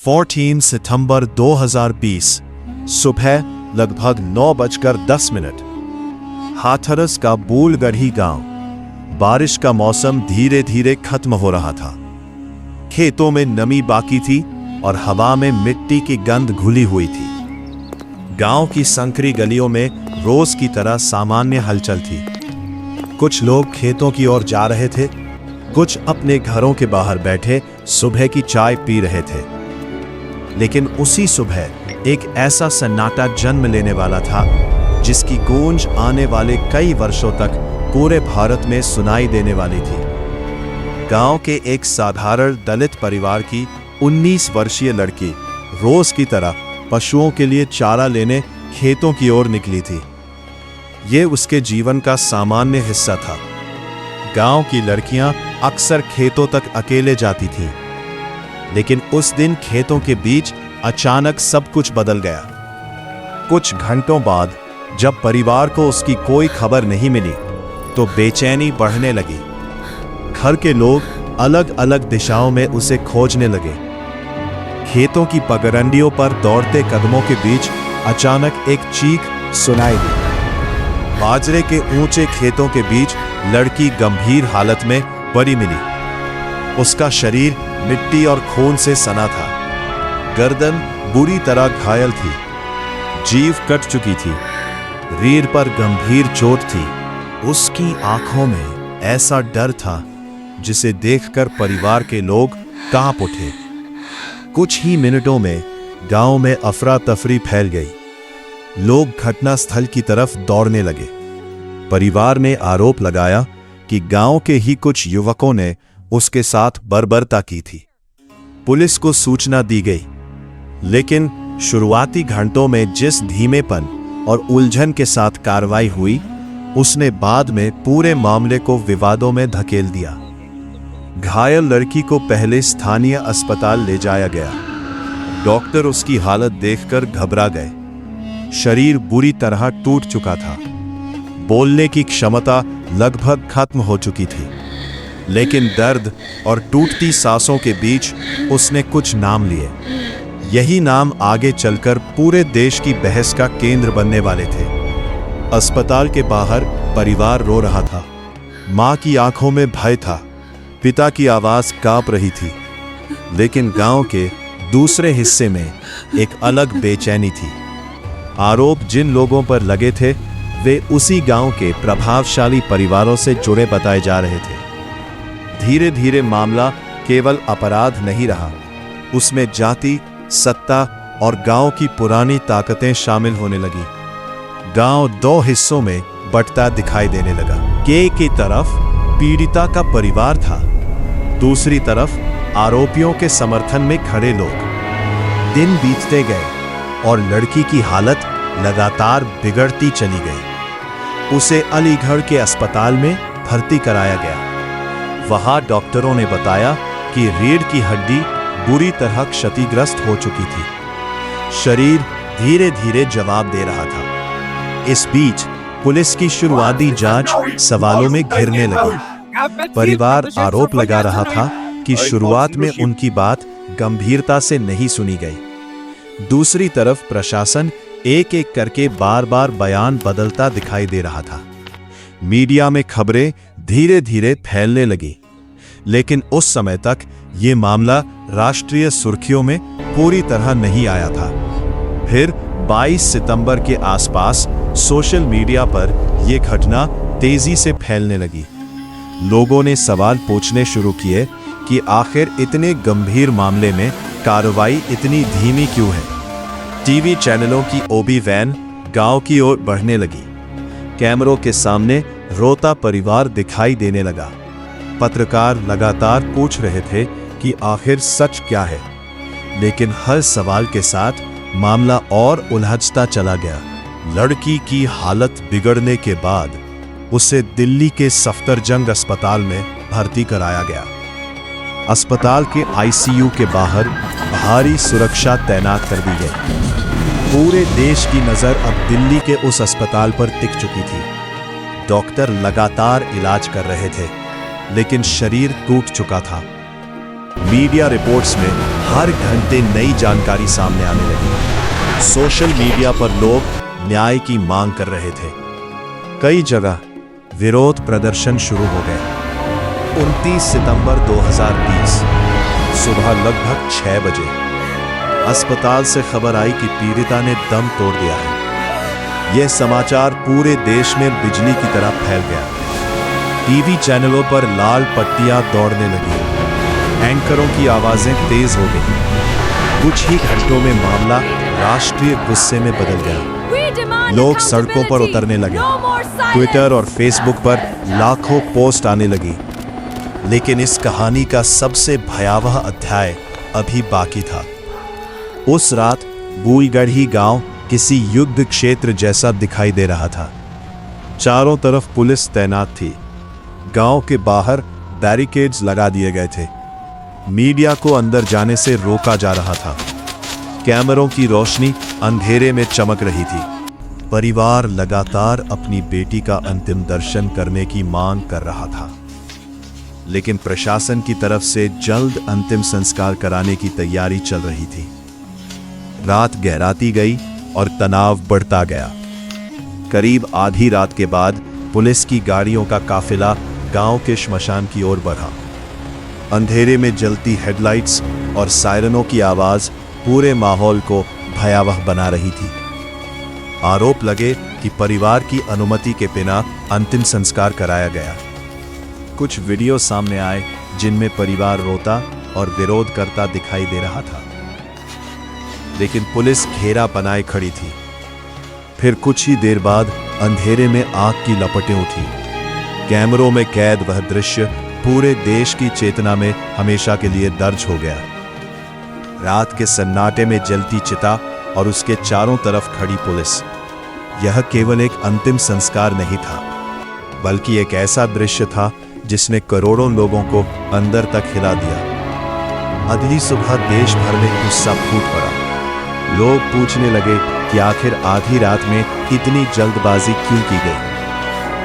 14 सितंबर 2020 सुबह लगभग 9:10। हाथरस का बूलगढ़ी गांव। बारिश का मौसम धीरे धीरे खत्म हो रहा था। खेतों में नमी बाकी थी और हवा में मिट्टी की गंध घुली हुई थी। गांव की संकरी गलियों में रोज की तरह सामान्य हलचल थी। कुछ लोग खेतों की ओर जा रहे थे, कुछ अपने घरों के बाहर बैठे सुबह की चाय पी रहे थे। लेकिन उसी सुबह एक ऐसा सन्नाटा जन्म लेने वाला था जिसकी गूंज आने वाले कई वर्षों तक पूरे भारत में सुनाई देने वाली थी। गांव के एक साधारण दलित परिवार की 19 वर्षीय लड़की रोज की तरह पशुओं के लिए चारा लेने खेतों की ओर निकली थी। ये उसके जीवन का सामान्य हिस्सा था। गांव की लड़कियां अक्सर खेतों तक अकेले जाती थीं। लेकिन उस दिन खेतों के बीच अचानक सब कुछ बदल गया। कुछ घंटों बाद जब परिवार को उसकी कोई खबर नहीं मिली तो बेचैनी बढ़ने लगी। घर के लोग अलग अलग दिशाओं में उसे खोजने लगे। खेतों की पगडंडियों पर दौड़ते कदमों के बीच अचानक एक चीख सुनाई दी। बाजरे के ऊंचे खेतों के बीच लड़की गंभीर हालत में पड़ी मिली। उसका शरीर मिट्टी और खून से सना था। गर्दन बुरी तरह घायल थी। जीभ कट चुकी थी। रीढ़ पर गंभीर चोट थी। उसकी आंखों में ऐसा डर था जिसे देखकर परिवार के लोग कांप उठे। कुछ ही मिनटों में गांव में अफरा तफरी फैल गई। लोग घटनास्थल की तरफ दौड़ने लगे। परिवार ने आरोप लगाया कि गांव के ही कुछ युवकों ने उसके साथ बर्बरता की थी। पुलिस को सूचना दी गई, लेकिन शुरुआती घंटों में जिस धीमेपन और उलझन के साथ कार्रवाई हुई, उसने बाद में पूरे मामले को विवादों में धकेल दिया। घायल लड़की को पहले स्थानीय अस्पताल ले जाया गया। डॉक्टर उसकी हालत देखकर घबरा गए। शरीर बुरी तरह टूट चुका था। बोलने की क्षमता लगभग खत्म हो चुकी थी। लेकिन दर्द और टूटती सांसों के बीच उसने कुछ नाम लिए। यही नाम आगे चलकर पूरे देश की बहस का केंद्र बनने वाले थे। अस्पताल के बाहर परिवार रो रहा था। मां की आंखों में भय था। पिता की आवाज कांप रही थी। लेकिन गांव के दूसरे हिस्से में एक अलग बेचैनी थी। आरोप जिन लोगों पर लगे थे वे उसी गांव के प्रभावशाली परिवारों से जुड़े बताए जा रहे थे। धीरे धीरे मामला केवल अपराध नहीं रहा, उसमें जाति, सत्ता और गांव की पुरानी ताकतें शामिल होने लगी। गांव दो हिस्सों में बंटता दिखाई देने लगा। की तरफ पीड़िता का परिवार था, दूसरी तरफ आरोपियों के समर्थन में खड़े लोग। दिन बीतते गए और लड़की की हालत लगातार बिगड़ती चली गई। उसे अलीगढ़ के अस्पताल में भर्ती कराया गया। वहां डॉक्टरों ने बताया कि रीढ़ की हड्डी बुरी तरह क्षतिग्रस्त हो चुकी थी। शरीर धीरे धीरे जवाब दे रहा था। इस बीच पुलिस की शुरुआती जांच सवालों में घिरने लगी। परिवार आरोप लगा रहा था कि शुरुआत में उनकी बात गंभीरता से नहीं सुनी गई। दूसरी तरफ प्रशासन एक एक करके बार बार बयान बदलता दिखाई दे रहा था। मीडिया में खबरें धीरे धीरे फैलने लगी। लेकिन उस समय तक ये मामला राष्ट्रीय सुर्खियों में पूरी तरह नहीं आया था। फिर 22 सितंबर के आसपास सोशल मीडिया पर यह घटना तेजी से फैलने लगी। लोगों ने सवाल पूछने शुरू किए कि आखिर इतने गंभीर मामले में कार्रवाई इतनी धीमी क्यों है। टीवी चैनलों की ओबी वैन गांव की ओर बढ़ने लगी। कैमरों के सामने रोता परिवार दिखाई देने लगा। पत्रकार लगातार पूछ रहे थे कि आखिर सच क्या है। लेकिन हर सवाल के साथ मामला और उलझता चला गया। लड़की की हालत बिगड़ने के बाद उसे दिल्ली के सफदरजंग अस्पताल में भर्ती कराया गया। अस्पताल के आईसीयू के बाहर भारी सुरक्षा तैनात कर दी गई। पूरे देश की नजर अब दिल्ली के उस अस्पताल पर टिक चुकी थी। डॉक्टर लगातार इलाज कर रहे थे, लेकिन शरीर टूट चुका था। मीडिया रिपोर्ट्स में हर घंटे नई जानकारी सामने आने लगी। सोशल मीडिया पर लोग न्याय की मांग कर रहे थे। कई जगह विरोध प्रदर्शन शुरू हो गए। 29 सितंबर 2020 सुबह लगभग 6 बजे अस्पताल से खबर आई कि पीड़िता ने दम तोड़ दिया है। यह समाचार पूरे देश में बिजली की तरह फैल गया। टीवी चैनलों पर लाल पट्टियां दौड़ने लगी। एंकरों की आवाजें तेज हो गई। कुछ ही घंटों में मामला राष्ट्रीय गुस्से में बदल गया। लोग सड़कों पर उतरने लगे। ट्विटर और फेसबुक पर लाखों पोस्ट आने लगी। लेकिन इस कहानी का सबसे भयावह अध्याय अभी बाकी था। उस रात बूईगढ़ी गांव किसी युद्ध क्षेत्र जैसा दिखाई दे रहा था। चारों तरफ पुलिस तैनात थी। गांव के बाहर बैरिकेड्स लगा दिए गए थे। मीडिया को अंदर जाने से रोका जा रहा था। कैमरों की रोशनी अंधेरे में चमक रही थी। परिवार लगातार अपनी बेटी का अंतिम दर्शन करने की मांग कर रहा था, लेकिन प्रशासन की तरफ से जल्द अंतिम संस्कार कराने की तैयारी चल रही थी। रात गहराती गई और तनाव बढ़ता गया। करीब आधी रात के बाद पुलिस की गाड़ियों का काफिला गांव के श्मशान की ओर बढ़ा। अंधेरे में जलती हेडलाइट्स और सायरनों की आवाज पूरे माहौल को भयावह बना रही थी। आरोप लगे कि परिवार की अनुमति के बिना अंतिम संस्कार कराया गया। कुछ वीडियो सामने आए जिनमें परिवार रोता और विरोध करता दिखाई दे रहा था, लेकिन पुलिस घेरा बनाए खड़ी थी। फिर कुछ ही देर बाद अंधेरे में आग की लपटें उठी। कैमरों में कैद वह दृश्य पूरे देश की चेतना में हमेशा के लिए दर्ज हो गया। रात के सन्नाटे में जलती चिता और उसके चारों तरफ खड़ी पुलिस। यह केवल एक अंतिम संस्कार नहीं था, बल्कि एक ऐसा दृश्य था जिसने करोड़ों लोगों को अंदर तक हिला दिया। अगली सुबह देश भर में गुस्सा फूट पड़ा। लोग पूछने लगे कि आखिर आधी रात में इतनी जल्दबाजी क्यों की गई।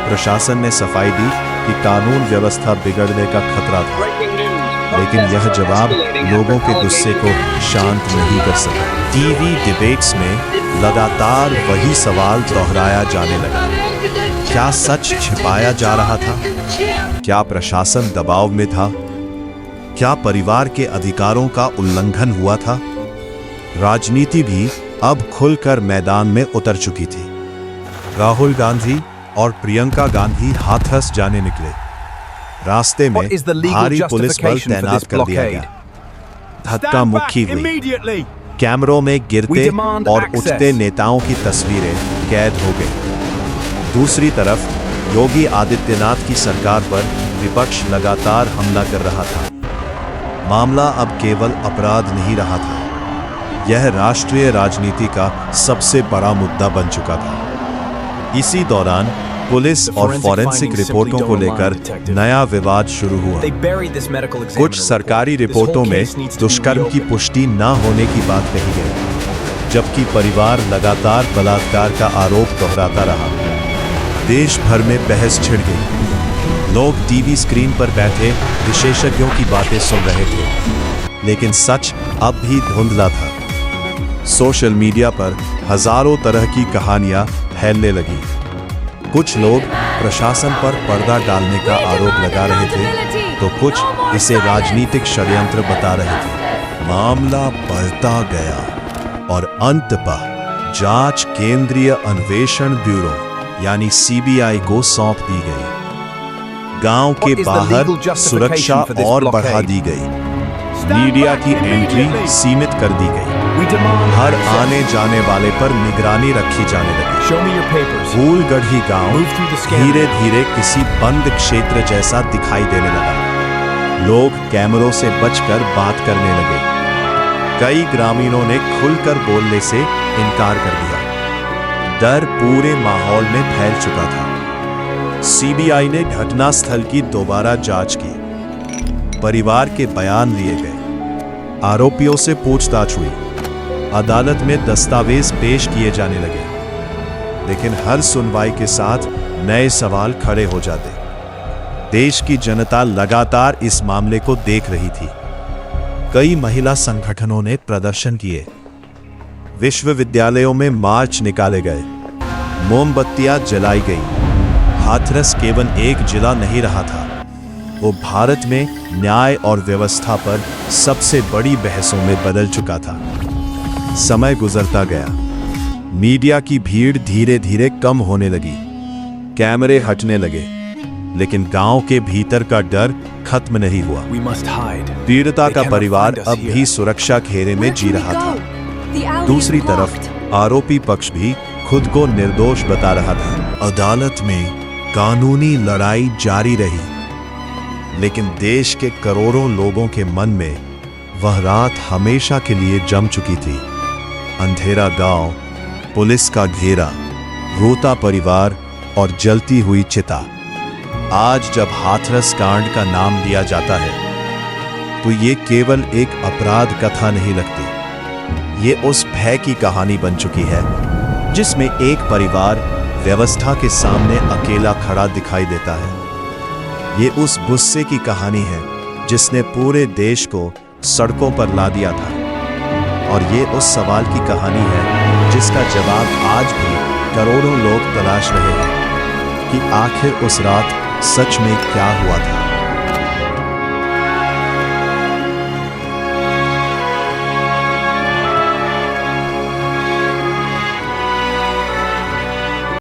प्रशासन ने सफाई दी कि कानून व्यवस्था बिगड़ने का खतरा था, लेकिन यह जवाब लोगों के गुस्से को शांत नहीं कर सका। टीवी डिबेट्स में लगातार वही सवाल दोहराया जाने लगा। क्या सच छिपाया जा रहा था? क्या प्रशासन दबाव में था? क्या परिवार के अधिकारों का उल्लंघन हुआ था? राजनीति भी अब खुलकर मैदान में उतर चुकी थी। राहुल गांधी और प्रियंका गांधी हाथरस जाने निकले। रास्ते में भारी पुलिस बल तैनात कर दिया गया। धक्का मुक्की हुई। कैमरों में गिरते और उठते नेताओं की तस्वीरें कैद हो गई। दूसरी तरफ योगी आदित्यनाथ की सरकार पर विपक्ष लगातार हमला कर रहा था। मामला अब केवल अपराध नहीं रहा था, यह राष्ट्रीय राजनीति का सबसे बड़ा मुद्दा बन चुका था। इसी दौरान पुलिस और फॉरेंसिक रिपोर्टों को लेकर नया विवाद शुरू हुआ। कुछ सरकारी रिपोर्टों में दुष्कर्म की पुष्टि न होने की बात कही गई, जबकि परिवार लगातार बलात्कार का आरोप दोहराता रहा। देश भर में बहस छिड़ गई। लोग टीवी स्क्रीन पर बैठे विशेषज्ञों की बातें सुन रहे थे, लेकिन सच अब भी धुंधला था। सोशल मीडिया पर हजारों तरह की कहानियां फैलने लगी। कुछ लोग प्रशासन पर पर्दा डालने का आरोप लगा रहे थे, तो कुछ इसे राजनीतिक षड्यंत्र बता रहे थे। मामला बढ़ता गया और अंततः जांच केंद्रीय अन्वेषण ब्यूरो यानी सीबीआई को सौंप दी गई। गांव के बाहर सुरक्षा और बढ़ा दी गई। मीडिया की एंट्री सीमित कर दी गई। हर आने जाने वाले पर निगरानी रखी जाने लगी। बूईगढ़ी गांव धीरे धीरे किसी बंद क्षेत्र जैसा दिखाई देने लगा। लोग कैमरों से बचकर बात करने लगे। कई ग्रामीणों ने खुलकर बोलने से इनकार कर दिया। डर पूरे माहौल में फैल चुका था। सीबीआई ने घटनास्थल की दोबारा जांच की। परिवार के बयान लिए गए। आरोपियों से पूछताछ हुई। अदालत में दस्तावेज पेश किए जाने लगे, लेकिन हर सुनवाई के साथ नए सवाल खड़े हो जाते। देश की जनता लगातार इस मामले को देख रही थी। कई महिला संगठनों ने प्रदर्शन किए, विश्वविद्यालयों में मार्च निकाले गए, मोमबत्तियां जलाई गई। हाथरस केवल एक जिला नहीं रहा था, वो भारत में न्याय और व्यवस्था पर सबसे बड़ी बहसों में बदल चुका था। समय गुजरता गया, मीडिया की भीड़ धीरे धीरे कम होने लगी, कैमरे हटने लगे, लेकिन गांव के भीतर का डर खत्म नहीं हुआ। पीड़िता का परिवार अब भी सुरक्षा घेरे में जी रहा था। दूसरी तरफ आरोपी पक्ष भी खुद को निर्दोष बता रहा था। अदालत में कानूनी लड़ाई जारी रही, लेकिन देश के करोड़ों लोगों के मन में वह रात हमेशा के लिए जम चुकी थी। अंधेरा गांव, पुलिस का घेरा, रोता परिवार और जलती हुई चिता। आज जब हाथरस कांड का नाम लिया जाता है तो ये केवल एक अपराध कथा नहीं लगती, ये उस भय की कहानी बन चुकी है जिसमें एक परिवार व्यवस्था के सामने अकेला खड़ा दिखाई देता है। ये उस गुस्से की कहानी है जिसने पूरे देश को सड़कों पर ला दिया था, और ये उस सवाल की कहानी है जिसका जवाब आज भी करोड़ों लोग तलाश रहे हैं कि आखिर उस रात सच में क्या हुआ था।